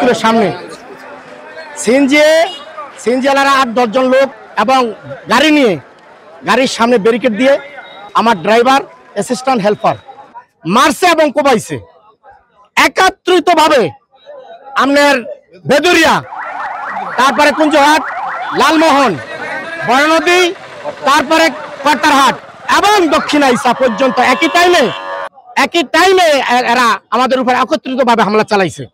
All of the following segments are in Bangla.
ছিল সামনে, সিএনজিওয়ালারা 8-10 জন লোক এবং গাড়ি নিয়ে গাড়ির সামনে ব্যারিকেড দিয়ে আমার ড্রাইভার অ্যাসিস্ট্যান্ট হেল্পার মারছে এবং কোবাইছে একত্রিতভাবে। আপনার বেদুরিয়া, তারপরে কুঞ্জহাট, লালমোহন, বড়নদী, তারপরে কর্তারহাট এবং দক্ষিণ আইসা পর্যন্ত একই টাইমে এরা আমাদের উপর একত্রিতভাবে হামলা চালাইছে।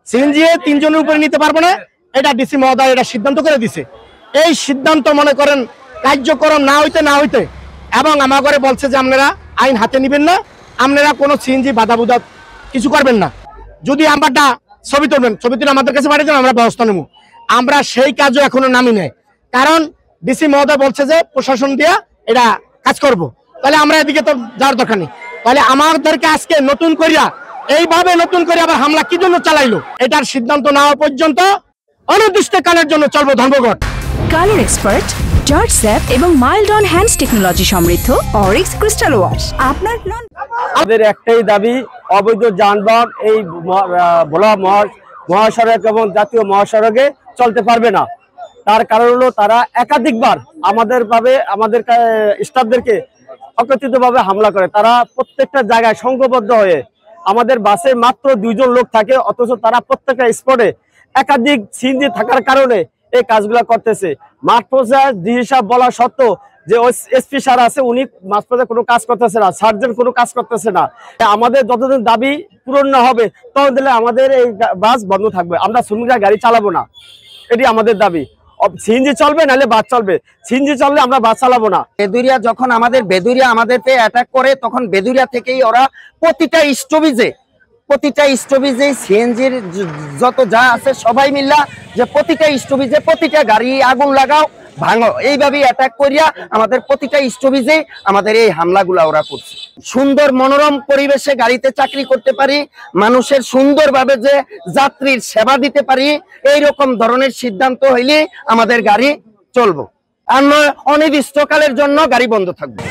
সিএনজি 3 জনের উপরে নিতে পারবো না, এটা ডিসি মহোদয় এটা সিদ্ধান্ত করে দিছে। এই সিদ্ধান্ত মনে করেন কার্যক্রম না হইতে এবং আমাকে বলছে যে আপনারা আইন হাতে নিবেন না, আপনারা কোনো সিএনজি বাধা কিছু করবেন না। যদি আমারটা ছবি তুলে আমাদের কাছে পাঠিয়ে দেন, আমরা ব্যবস্থা নেব। আমরা সেই কাজও এখনো নামি নেই, কারণ ডিসি মহোদয় বলছে যে প্রশাসন দিয়া এটা কাজ করব। তাহলে আমরা এদিকে তো যাওয়ার দরকার নেই। তাহলে আমাদেরকে আজকে নতুন করে আবার হামলা কি জন্য চালাইলো, এটার সিদ্ধান্ত নেওয়া পর্যন্ত অনির্দিষ্টকালের জন্য চলবো ধর্মঘট। কালার এক্সপার্ট, জর্জ স্যাপ এবং মাইল্ড অন হ্যান্ডস টেকনোলজি সমৃদ্ধ অরিক্স ক্রিস্টাল ওয়াশ। আপনার আমাদের একটাই দাবি, অবৈধ যানবাহন এই ভোলা মহাসড়ক এবং জাতীয় মহাসড়কে চলতে পারবে না। তার কারণ হলো তারা একাধিকবার আমাদের স্টাফদেরকে অকথিতভাবে হামলা করে। তারা প্রত্যেকটা জায়গায় সংঘবদ্ধ হয়ে, আমাদের বাসে মাত্র 2 জন লোক থাকে, অথচ তারা প্রত্যেকটা স্পটে একাধিক সিএনজি থাকার কারণে এই কাজগুলো করতেছে। মাঠ পর্যায়ে হিসাব বলা সত্ত্বেও যে এসপি স্যার আছে, উনি মাঠ পর্যায়ে কোনো কাজ করতেছে না, সার্জেন্ট কোনো কাজ করতেছে না। আমাদের যতদিন দাবি পূরণ না হবে ততদিন আমাদের এই বাস বন্ধ থাকবে। আমরা শ্রমিকরা গাড়ি চালাবো না, এটি আমাদের দাবি। সিএনজি চলবে নাহলে বাস চলবে, সিএনজি চললে আমরা বাস চালাবো না। বেদুরিয়া যখন বেদুরিয়া আমাদেরকে অ্যাটাক করে, তখন বেদুরিয়া থেকেই ওরা প্রতিটা স্টপেজে সিএনজির যত যা আছে সবাই মিল্লা যে প্রতিটা স্টপেজে প্রতিটা গাড়ি আগুন লাগাও, ভাঙো, এইভাবেই অ্যাটাক করিয়া আমাদের প্রতিটা স্টপেজে আমাদের এই হামলাগুলা ওরা করছে। সুন্দর মনোরম পরিবেশে গাড়িতে চাকরি করতে পারি, মানুষের সুন্দরভাবে যে যাত্রীর সেবা দিতে পারি, এইরকম ধরনের সিদ্ধান্ত হইলে আমাদের গাড়ি চলবো, আর অনির্দিষ্টকালের জন্য গাড়ি বন্ধ থাকবে।